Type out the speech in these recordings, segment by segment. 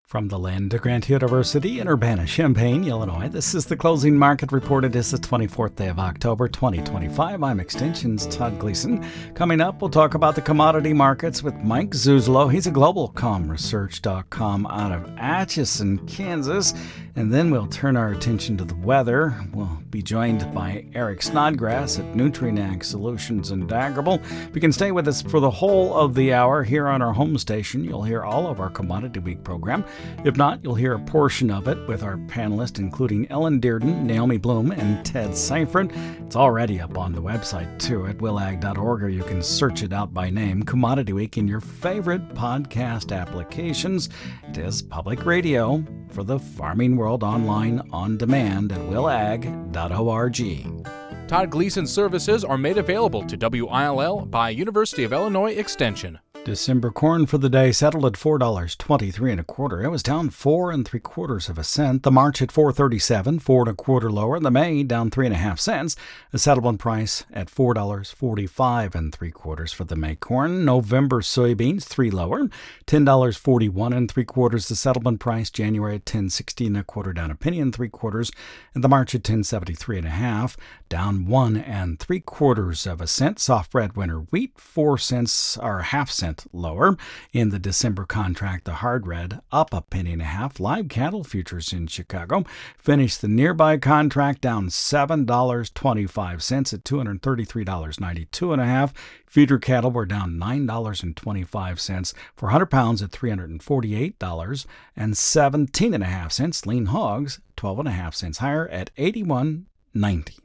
From the land of Grant University in Urbana-Champaign, Illinois, this is the closing market report. It is the 24th day of October, 2025. I'm Extension's Todd Gleason. Coming up, we'll talk about the commodity markets with Mike Zuzolo. He's a globalcomresearch.com out of Atchison, Kansas. And then we'll turn our attention to the weather. We'll be joined by Eric Snodgrass at Nutrient Solutions in Daggerville. You can stay with us for the whole of the hour here on our home station. You'll hear all of our Commodity Week program. If not, you'll hear a portion of it with our panelists, including Ellen Dearden, Naomi Bloom, and Ted Seifert. It's already up on the website, too, at willag.org, or you can search it out by name, Commodity Week, in your favorite podcast applications. It is public radio for the farming world online on demand at willag.org. Todd Gleason services are made available to WILL by University of Illinois Extension. December corn for the day settled at $4.23 and a quarter. It was down 4 3/4 cents. The March at $4.37, 4 1/4 lower. The May down 3.5 cents. The settlement price at $4.45 3/4 for the May corn. November soybeans 3 lower, $10.41 3/4. The settlement price. January at $10.60 a quarter, down a penny and 3/4. And the March at $10.73 1/2, down 1 3/4 cents. Soft red winter wheat 4 cents or half cent lower. In the December contract, the hard red up a penny and a half. Live cattle futures in Chicago finished the nearby contract down $7.25 at $233.92 and a half. Feeder cattle were down $9.25 for 100 pounds at $348.17 and a half cents. Lean hogs 12 and a half cents higher at $81.90.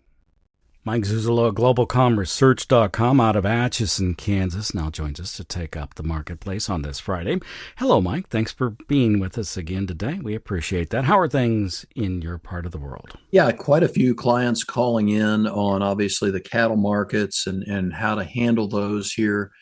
Mike Zuzolo, globalcomresearch.com out of Atchison, Kansas, now joins us to take up the marketplace on this Friday. Hello, Mike. Thanks for being with us again today. We appreciate that. How are things in your part of the world? Yeah, quite a few clients calling in on obviously the cattle markets and how to handle those here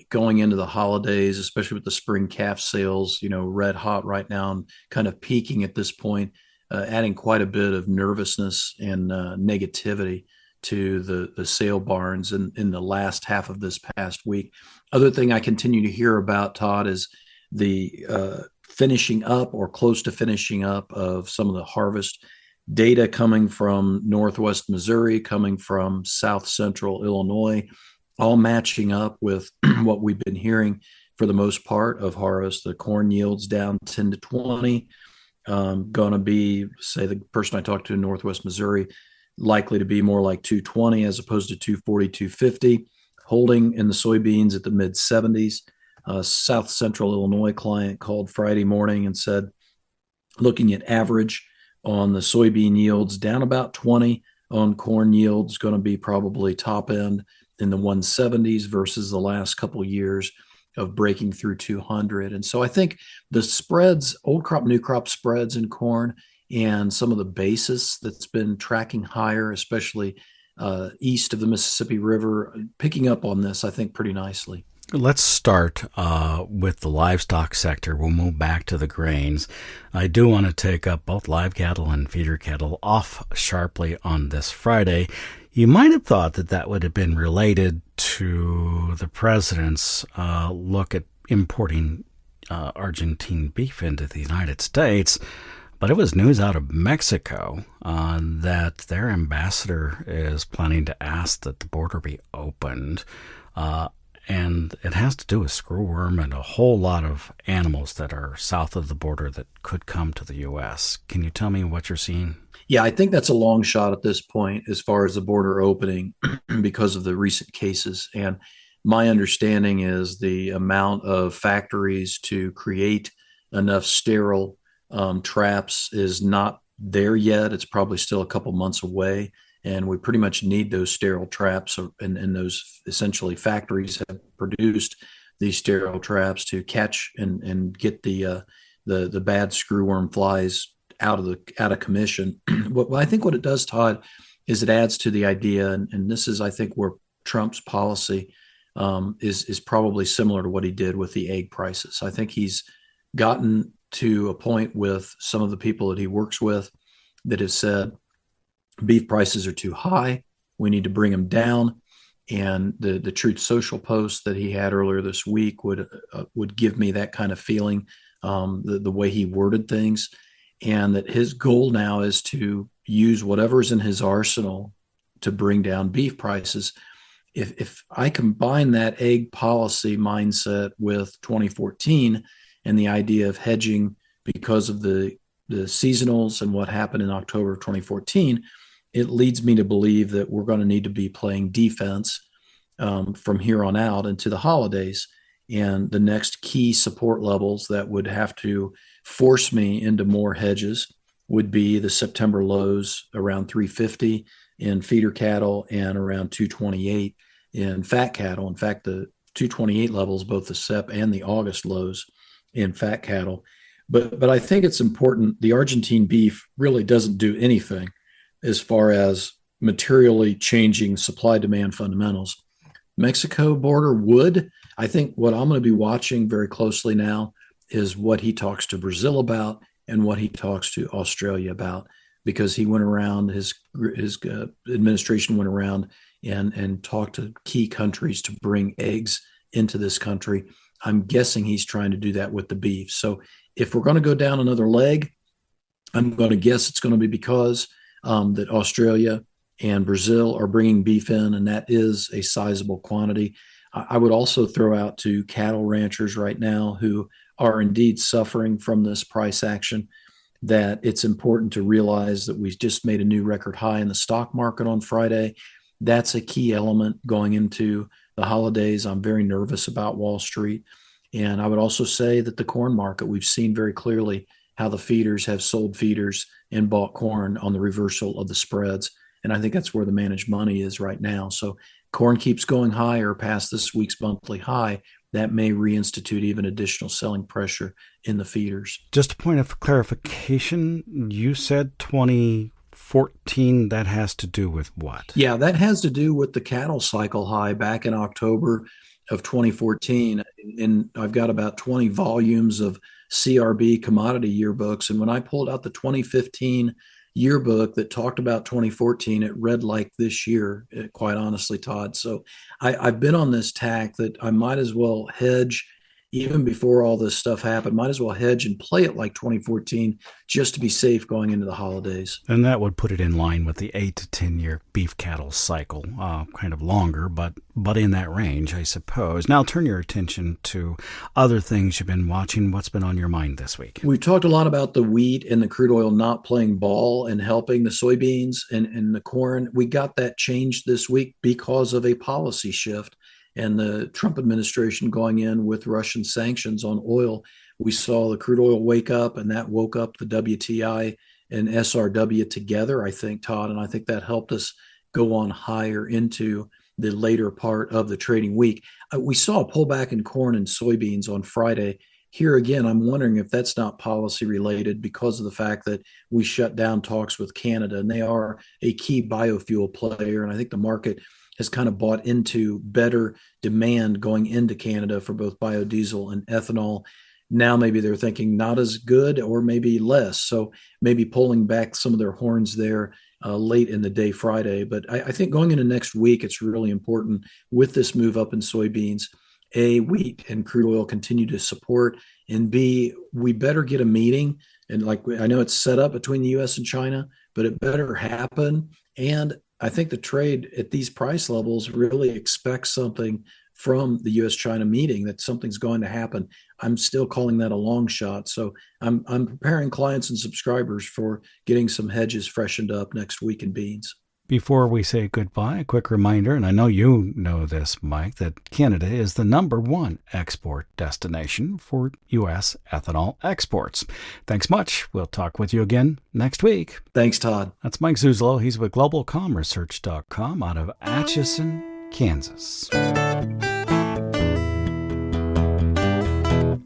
going into the holidays, especially with the spring calf sales, red hot right now and kind of peaking at this point, adding quite a bit of nervousness and negativity to the sale barns in the last half of this past week. Other thing I continue to hear about, Todd, is the finishing up or close to finishing up of some of the harvest data coming from Northwest Missouri, coming from South Central Illinois, all matching up with what we've been hearing for the most part of harvest. The corn yields down 10 to 20. Going to be, say, the person I talked to in Northwest Missouri, likely to be more like 220 as opposed to 240, 250, holding in the soybeans at the mid 70s. South Central Illinois client called Friday morning and said, looking at average on the soybean yields, down about 20 on corn yields, going to be probably top end in the 170s versus the last couple of years of breaking through 200. And so I think the spreads, old crop, new crop spreads in corn, and some of the basis that's been tracking higher, especially east of the Mississippi River, picking up on this, I think, pretty nicely. Let's start with the livestock sector. We'll move back to the grains. I do want to take up both live cattle and feeder cattle off sharply on this Friday. You might have thought that would have been related to the president's look at importing Argentine beef into the United States. But it was news out of Mexico that their ambassador is planning to ask that the border be opened. And it has to do with screwworm and a whole lot of animals that are south of the border that could come to the U.S. Can you tell me what you're seeing? Yeah, I think that's a long shot at this point as far as the border opening because of the recent cases. And my understanding is the amount of factories to create enough sterile traps is not there yet. It's probably still a couple months away, and we pretty much need those sterile traps, and those essentially factories have produced these sterile traps to catch and get the bad screwworm flies out of commission. I think what it does, Todd, is it adds to the idea, and this is, I think, where Trump's policy is probably similar to what he did with the egg prices. I think he's gotten to a point with some of the people that he works with that have said beef prices are too high. We need to bring them down. And the Truth Social post that he had earlier this week would give me that kind of feeling. the way he worded things, and that his goal now is to use whatever's in his arsenal to bring down beef prices. If I combine that egg policy mindset with 2014 and the idea of hedging because of the seasonals and what happened in October of 2014, it leads me to believe that we're going to need to be playing defense from here on out into the holidays. And the next key support levels that would have to force me into more hedges would be the September lows around 350 in feeder cattle and around 228 in fat cattle. In fact, the 228 levels, both the Sep and the August lows in fat cattle. But I think it's important. The Argentine beef really doesn't do anything as far as materially changing supply demand fundamentals. Mexico border would. I think what I'm going to be watching very closely now is what he talks to Brazil about and what he talks to Australia about, because he went around, his administration went around and talked to key countries to bring eggs into this country. I'm guessing he's trying to do that with the beef. So if we're going to go down another leg, I'm going to guess it's going to be because that Australia and Brazil are bringing beef in, and that is a sizable quantity. I would also throw out to cattle ranchers right now who are indeed suffering from this price action that it's important to realize that we just made a new record high in the stock market on Friday. That's a key element going into the holidays. I'm very nervous about Wall Street. And I would also say that the corn market, we've seen very clearly how the feeders have sold feeders and bought corn on the reversal of the spreads. And I think that's where the managed money is right now. So corn keeps going higher past this week's monthly high. That may reinstitute even additional selling pressure in the feeders. Just a point of clarification, you said 2014, that has to do with what? Yeah, that has to do with the cattle cycle high back in October of 2014. And I've got about 20 volumes of CRB commodity yearbooks. And when I pulled out the 2015 yearbook that talked about 2014, it read like this year, quite honestly, Todd. So I've been on this tack that I might as well hedge even before all this stuff happened, might as well hedge and play it like 2014 just to be safe going into the holidays. And that would put it in line with the 8 to 10 year beef cattle cycle, kind of longer, but in that range, I suppose. Now turn your attention to other things you've been watching. What's been on your mind this week? We've talked a lot about the wheat and the crude oil not playing ball and helping the soybeans and the corn. We got that changed this week because of a policy shift and the Trump administration going in with Russian sanctions on oil. We saw the crude oil wake up, and that woke up the WTI and SRW together, I think, Todd, and I think that helped us go on higher into the later part of the trading week. We saw a pullback in corn and soybeans on Friday. Here again, I'm wondering if that's not policy related because of the fact that we shut down talks with Canada, and they are a key biofuel player, and I think the market has kind of bought into better demand going into Canada for both biodiesel and ethanol. Now maybe they're thinking not as good or maybe less. So maybe pulling back some of their horns there late in the day Friday. But I think going into next week, it's really important with this move up in soybeans. A, wheat and crude oil continue to support. And B, we better get a meeting. And I know it's set up between the U.S. and China, but it better happen. And I think the trade at these price levels really expects something from the U.S.-China meeting, that something's going to happen. I'm still calling that a long shot. So I'm preparing clients and subscribers for getting some hedges freshened up next week in beans. Before we say goodbye, a quick reminder, and I know you know this, Mike, that Canada is the #1 export destination for U.S. ethanol exports. Thanks much. We'll talk with you again next week. Thanks, Todd. That's Mike Zuzolo. He's with GlobalComResearch.com out of Atchison, Kansas.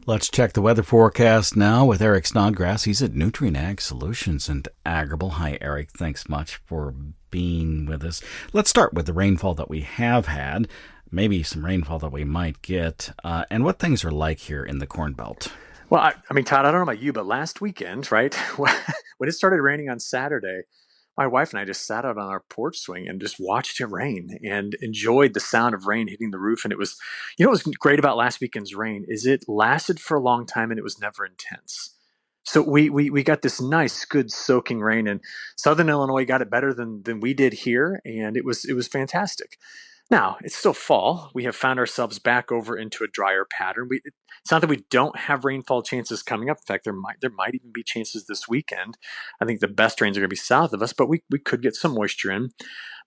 Let's check the weather forecast now with Eric Snodgrass. He's at Nutrient Ag Solutions in Agrible. Hi, Eric. Thanks much for being with us. Let's start with the rainfall that we have had, maybe some rainfall that we might get, and what things are like here in the Corn Belt. Well, I mean, Todd, I don't know about you, but last weekend, right, when it started raining on Saturday, my wife and I just sat out on our porch swing and just watched it rain and enjoyed the sound of rain hitting the roof. And it was, what was great about last weekend's rain is it lasted for a long time and it was never intense. So we got this nice, good soaking rain, and Southern Illinois got it better than we did here, and it was fantastic. Now, it's still fall. We have found ourselves back over into a drier pattern. It's not that we don't have rainfall chances coming up. In fact, there might even be chances this weekend. I think the best rains are going to be south of us, but we could get some moisture in.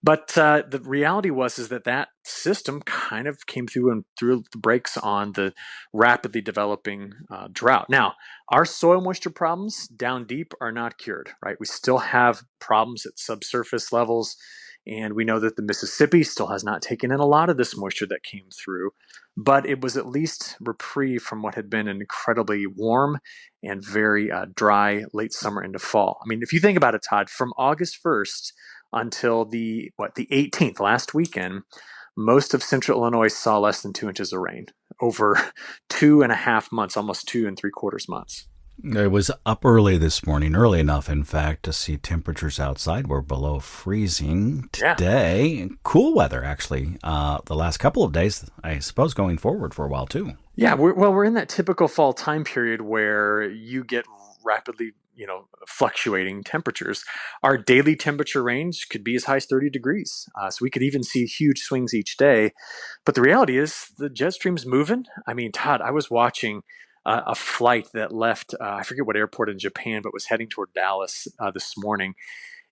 But the reality is that system kind of came through and threw the brakes on the rapidly developing drought. Now, our soil moisture problems down deep are not cured, right? We still have problems at subsurface levels. And we know that the Mississippi still has not taken in a lot of this moisture that came through, but it was at least reprieve from what had been an incredibly warm and very dry late summer into fall. I mean, if you think about it, Todd, from August 1st until the 18th, last weekend, most of central Illinois saw less than 2 inches of rain over 2.5 months, almost 2 3/4 months. It was up early this morning, early enough, in fact, to see temperatures outside were below freezing today. Yeah. Cool weather, actually, the last couple of days, I suppose, going forward for a while, too. Yeah, we're in that typical fall time period where you get rapidly, fluctuating temperatures. Our daily temperature range could be as high as 30 degrees. So we could even see huge swings each day. But the reality is the jet stream's moving. I mean, Todd, I was watching a flight that left, I forget what airport in Japan, but was heading toward Dallas this morning.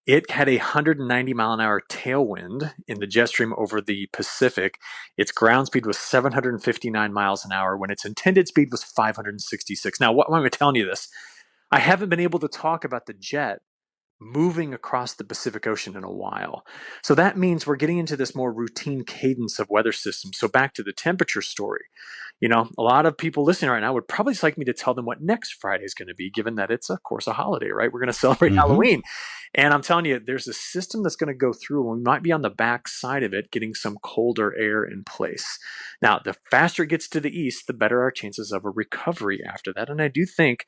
It had a 190 mile an hour tailwind in the jet stream over the Pacific. Its ground speed was 759 miles an hour when its intended speed was 566. Now, why am I telling you this? I haven't been able to talk about the jet moving across the Pacific Ocean in a while. So that means we're getting into this more routine cadence of weather systems. So back to the temperature story. A lot of people listening right now would probably just like me to tell them what next Friday is going to be, given that it's, of course, a holiday, right? We're going to celebrate Halloween. And I'm telling you, there's a system that's going to go through, and we might be on the back side of it, getting some colder air in place. Now, the faster it gets to the east, the better our chances of a recovery after that. And I do think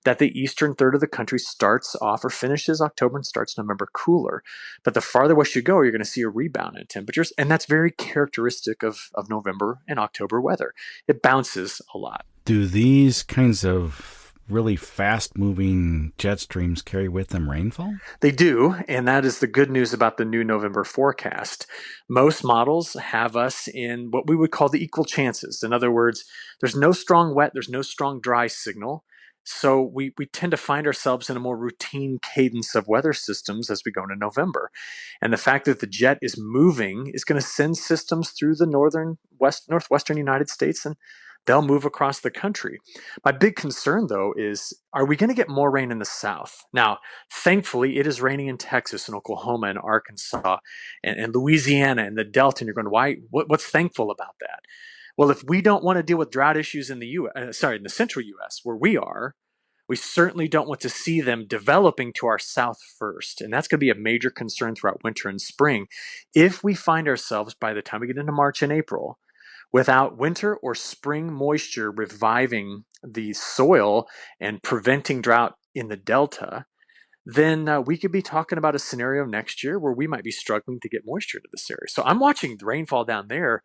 that the eastern third of the country starts off or finishes October and starts November cooler. But the farther west you go, you're going to see a rebound in temperatures. And that's very characteristic of November and October weather. It bounces a lot. Do these kinds of really fast-moving jet streams carry with them rainfall? They do, and that is the good news about the new November forecast. Most models have us in what we would call the equal chances. In other words, there's no strong wet, there's no strong dry signal. So we tend to find ourselves in a more routine cadence of weather systems as we go into November. And the fact that the jet is moving is going to send systems through the northwestern United States, and they'll move across the country. My big concern, though, is are we going to get more rain in the south? Now, thankfully, it is raining in Texas and Oklahoma and Arkansas and Louisiana and the Delta. And you're going, why? What's thankful about that? Well, if we don't want to deal with drought issues in the in the central U.S. where we are, we certainly don't want to see them developing to our south first. And that's going to be a major concern throughout winter and spring. If we find ourselves by the time we get into March and April without winter or spring moisture reviving the soil and preventing drought in the Delta, then we could be talking about a scenario next year where we might be struggling to get moisture to this area. So I'm watching the rainfall down there,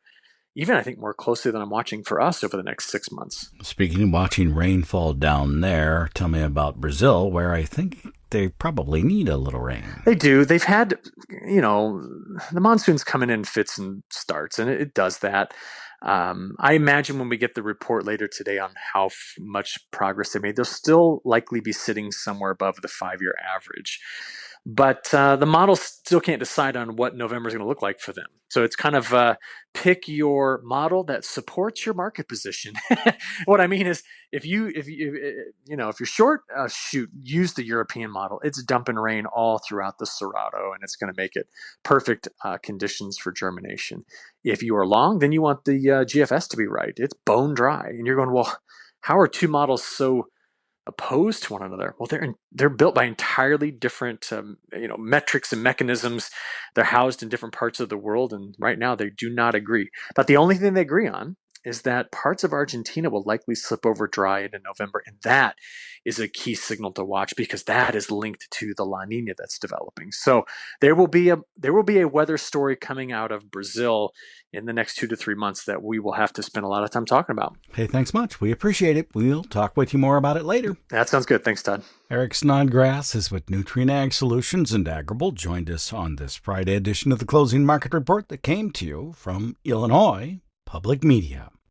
even I think more closely than I'm watching for us over the next 6 months. Speaking of watching rainfall down there, tell me about Brazil, where I think they probably need a little rain. They do. They've had, the monsoon's coming in fits and starts, and it does that. I imagine when we get the report later today on how much progress they made, they'll still likely be sitting somewhere above the 5-year average. But the models still can't decide on what November is going to look like for them. So it's kind of pick your model that supports your market position. What I mean is, if you're short, use the European model. It's dumping rain all throughout the Cerrado, and it's going to make it perfect conditions for germination. If you are long, then you want the GFS to be right. It's bone dry, and you're going, well, how are two models so opposed to one another? Well, they're built by entirely different metrics and mechanisms. They're housed in different parts of the world, and right now they do not agree. But the only thing they agree on is that parts of Argentina will likely slip over dry into November. And that is a key signal to watch because that is linked to the La Nina that's developing. So there will be a weather story coming out of Brazil in the next 2 to 3 months that we will have to spend a lot of time talking about. Hey, thanks much. We appreciate it. We'll talk with you more about it later. That sounds good. Thanks, Todd. Eric Snodgrass is with Nutrient Ag Solutions and Agrable, joined us on this Friday edition of the Closing Market Report that came to you from Illinois Public Media.